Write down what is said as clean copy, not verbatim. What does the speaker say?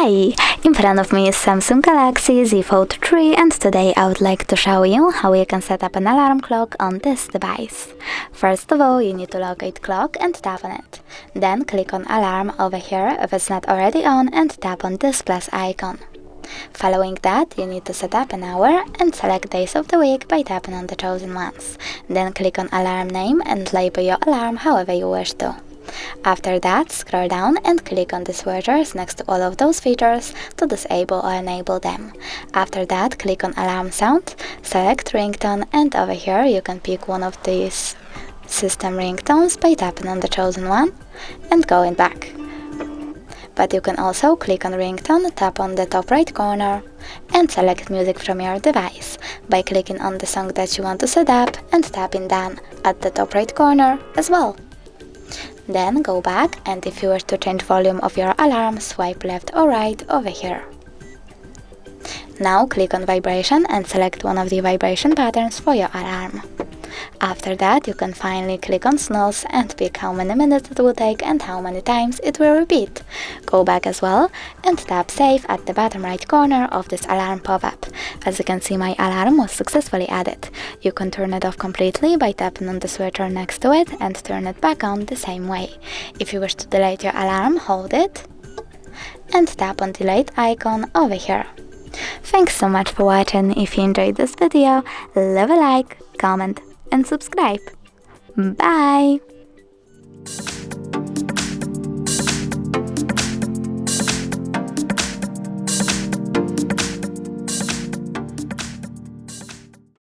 Hi! In front of me is Samsung Galaxy Z Fold 3 and today I would like to show you how you can set up an alarm clock on this device. First of all, you need to locate clock and tap on it. Then click on alarm over here if it's not already on and tap on this plus icon. Following that, you need to set up an hour and select days of the week by tapping on the chosen ones. Then click on alarm name and label your alarm however you wish to. After that, scroll down and click on the switches next to all of those features to disable or enable them. After that, click on alarm sound, select ringtone, and over here you can pick one of these system ringtones by tapping on the chosen one and going back. But you can also click on ringtone, tap on the top right corner and select music from your device by clicking on the song that you want to set up and tapping done at the top right corner as well. Then go back, and if you wish to change volume of your alarm, swipe left or right over here. Now click on vibration and select one of the vibration patterns for your alarm. After that, you can finally click on snooze and pick how many minutes it will take and how many times it will repeat. Go back as well and tap save at the bottom right corner of this alarm pop-up. As you can see, my alarm was successfully added. You can turn it off completely by tapping on the switcher next to it and turn it back on the same way. If you wish to delete your alarm, hold it and tap on delete icon over here. Thanks so much for watching. If you enjoyed this video, leave a like, comment and subscribe. Bye!